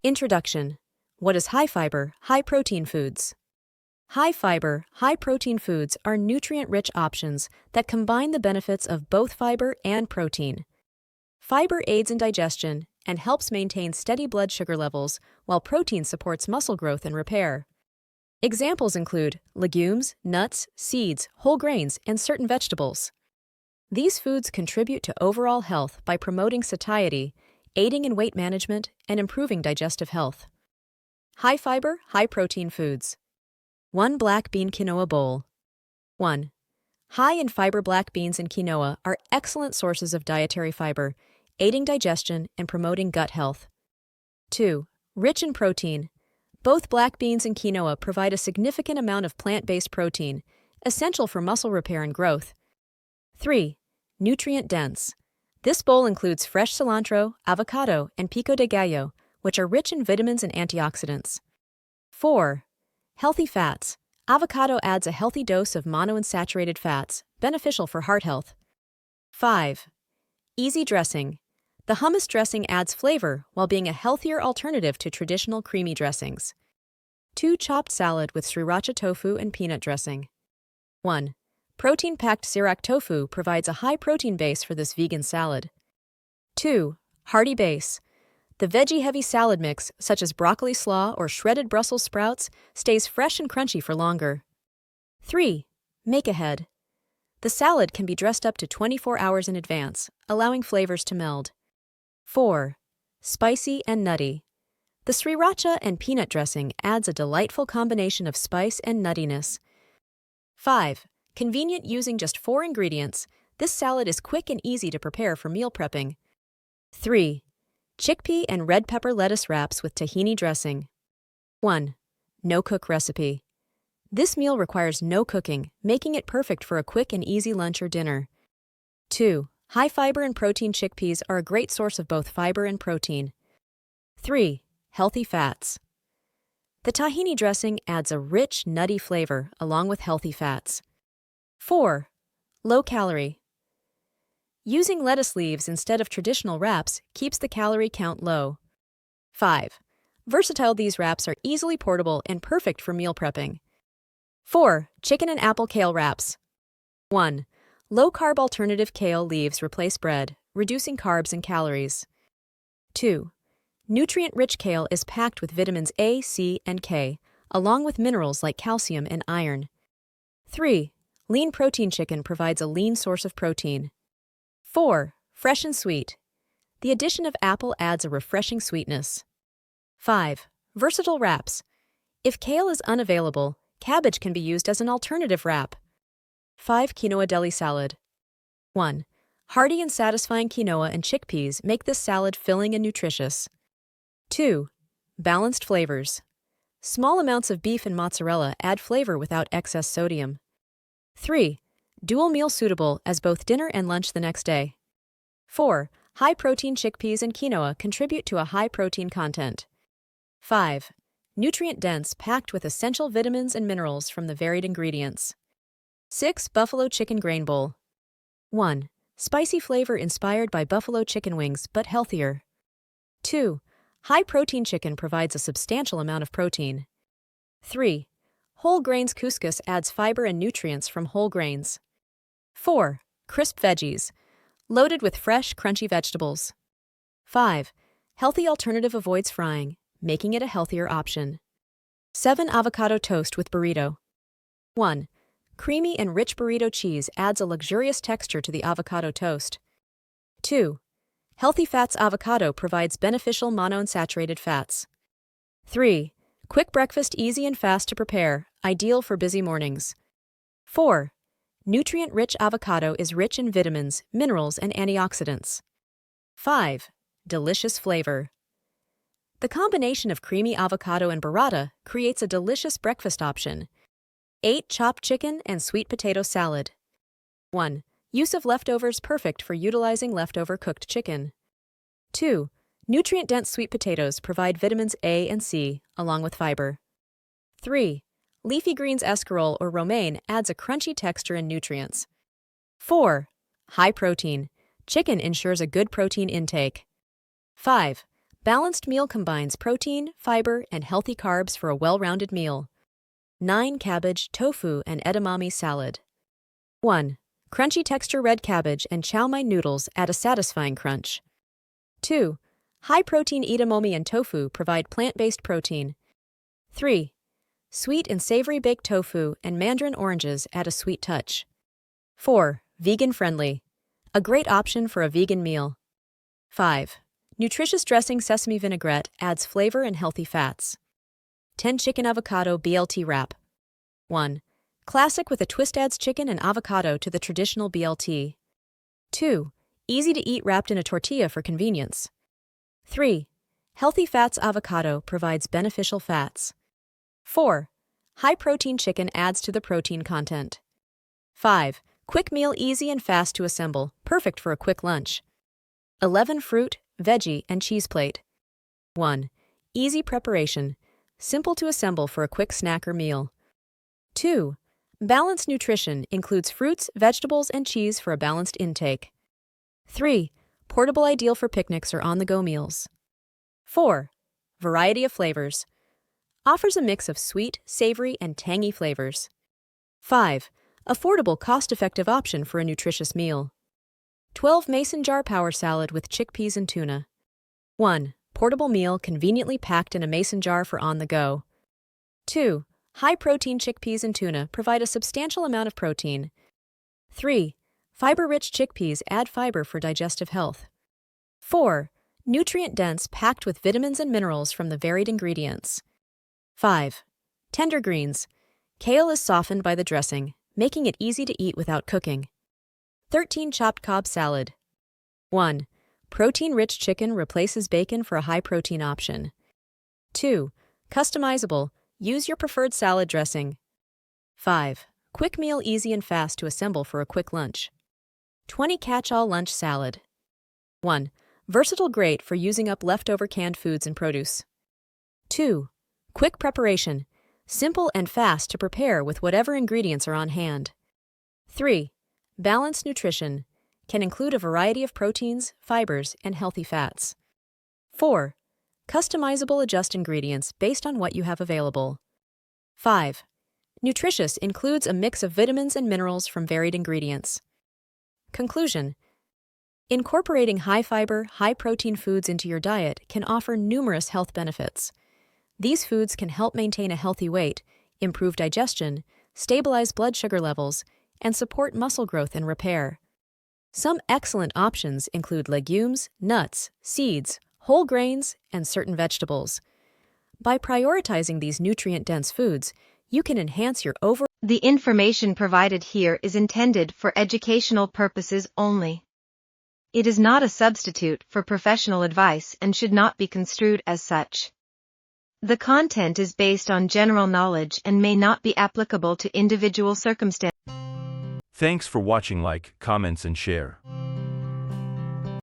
Introduction. What is high-fiber, high-protein foods? High-fiber, high-protein foods are nutrient-rich options that combine the benefits of both fiber and protein. Fiber aids in digestion and helps maintain steady blood sugar levels, while protein supports muscle growth and repair. Examples include legumes, nuts, seeds, whole grains, and certain vegetables. These foods contribute to overall health by promoting satiety, aiding in weight management, and improving digestive health. High-fiber, high-protein foods. 1 black bean quinoa bowl. 1. High in fiber black beans and quinoa are excellent sources of dietary fiber, aiding digestion and promoting gut health. 2. Rich in protein. Both black beans and quinoa provide a significant amount of plant-based protein, essential for muscle repair and growth. 3. Nutrient-dense. This bowl includes fresh cilantro, avocado, and pico de gallo, which are rich in vitamins and antioxidants. 4. Healthy fats. Avocado adds a healthy dose of monounsaturated fats, beneficial for heart health. 5. Easy dressing. The hummus dressing adds flavor while being a healthier alternative to traditional creamy dressings. 2 chopped salad with sriracha tofu and peanut dressing. 1. Protein-packed Sriracha tofu provides a high-protein base for this vegan salad. 2. Hearty base. The veggie-heavy salad mix, such as broccoli slaw or shredded Brussels sprouts, stays fresh and crunchy for longer. 3. Make-ahead. The salad can be dressed up to 24 hours in advance, allowing flavors to meld. 4. Spicy and nutty. The sriracha and peanut dressing adds a delightful combination of spice and nuttiness. 5. Convenient using just 4 ingredients, this salad is quick and easy to prepare for meal prepping. 3. Chickpea and red pepper lettuce wraps with tahini dressing. 1. No-cook recipe. This meal requires no cooking, making it perfect for a quick and easy lunch or dinner. 2. High fiber and protein chickpeas are a great source of both fiber and protein. 3. Healthy fats. The tahini dressing adds a rich, nutty flavor along with healthy fats. 4. Low calorie. Using lettuce leaves instead of traditional wraps keeps the calorie count low. 5. Versatile, these wraps are easily portable and perfect for meal prepping. 4. Chicken and apple kale wraps. 1. Low-carb alternative kale leaves replace bread, reducing carbs and calories. 2. Nutrient-rich kale is packed with vitamins A, C, and K, along with minerals like calcium and iron. 3. Lean protein chicken provides a lean source of protein. 4. Fresh and sweet. The addition of apple adds a refreshing sweetness. 5. Versatile wraps. If kale is unavailable, cabbage can be used as an alternative wrap. 5. Quinoa deli salad. 1. Hearty and satisfying quinoa and chickpeas make this salad filling and nutritious. 2. Balanced flavors. Small amounts of beef and mozzarella add flavor without excess sodium. 3. Dual meal suitable as both dinner and lunch the next day. 4. High-protein chickpeas and quinoa contribute to a high protein content. 5. Nutrient-dense, packed with essential vitamins and minerals from the varied ingredients. 6. Buffalo chicken grain bowl. 1. Spicy flavor inspired by buffalo chicken wings, but healthier. 2. High-protein chicken provides a substantial amount of protein. 3. Whole grains couscous adds fiber and nutrients from whole grains. 4. Crisp veggies, loaded with fresh, crunchy vegetables. 5. Healthy alternative avoids frying, making it a healthier option. 7. Avocado toast with burrito. 1. Creamy and rich burrito cheese adds a luxurious texture to the avocado toast. 2. Healthy fats avocado provides beneficial monounsaturated fats. 3. Quick breakfast, easy and fast to prepare, ideal for busy mornings. 4. Nutrient-rich avocado is rich in vitamins, minerals, and antioxidants. 5. Delicious flavor. The combination of creamy avocado and burrata creates a delicious breakfast option. 8. Chopped chicken and sweet potato salad. 1. Use of leftovers perfect for utilizing leftover cooked chicken. 2. Nutrient-dense sweet potatoes provide vitamins A and C, along with fiber. 3. Leafy greens escarole or romaine adds a crunchy texture and nutrients. 4. High protein. Chicken ensures a good protein intake. 5. Balanced meal combines protein, fiber, and healthy carbs for a well-rounded meal. 9. Cabbage, tofu, and edamame salad. 1. Crunchy texture red cabbage and chow mein noodles add a satisfying crunch. 2. High-protein edamame and tofu provide plant-based protein. 3. Sweet and savory baked tofu and mandarin oranges add a sweet touch. 4. Vegan-friendly. A great option for a vegan meal. 5. Nutritious dressing sesame vinaigrette adds flavor and healthy fats. 10. Chicken avocado BLT wrap. 1. Classic with a twist adds chicken and avocado to the traditional BLT. 2. Easy to eat wrapped in a tortilla for convenience. 3. Healthy fats avocado provides beneficial fats. 4. High-protein chicken adds to the protein content. 5. Quick meal easy and fast to assemble, perfect for a quick lunch. 11. Fruit, veggie, and cheese plate. 1. Easy preparation, simple to assemble for a quick snack or meal. 2. Balanced nutrition includes fruits, vegetables, and cheese for a balanced intake. 3. Portable ideal for picnics or on-the-go meals. 4. Variety of flavors. Offers a mix of sweet, savory, and tangy flavors. 5. Affordable, cost-effective option for a nutritious meal. 12. Mason jar power salad with chickpeas and tuna. 1. Portable meal conveniently packed in a mason jar for on-the-go. 2. High-protein chickpeas and tuna provide a substantial amount of protein. 3. Fiber-rich chickpeas add fiber for digestive health. 4. Nutrient-dense packed with vitamins and minerals from the varied ingredients. 5. Tender greens. Kale is softened by the dressing, making it easy to eat without cooking. 13. Chopped Cobb salad. 1. Protein-rich chicken replaces bacon for a high-protein option. 2. Customizable. Use your preferred salad dressing. 5. Quick meal easy and fast to assemble for a quick lunch. 20. Catch-all lunch salad. 1. Versatile, great for using up leftover canned foods and produce. 2. Quick preparation. Simple and fast to prepare with whatever ingredients are on hand. 3. Balanced nutrition. Can include a variety of proteins, fibers, and healthy fats. 4. Customizable, adjust ingredients based on what you have available. 5. Nutritious, includes a mix of vitamins and minerals from varied ingredients. Conclusion. Incorporating high-fiber, high-protein foods into your diet can offer numerous health benefits. These foods can help maintain a healthy weight, improve digestion, stabilize blood sugar levels, and support muscle growth and repair. Some excellent options include legumes, nuts, seeds, whole grains, and certain vegetables. By prioritizing these nutrient-dense foods, you can enhance your overall. The information provided here is intended for educational purposes only. It is not a substitute for professional advice and should not be construed as such. The content is based on general knowledge and may not be applicable to individual circumstances. Thanks for watching. Like, comments, and share.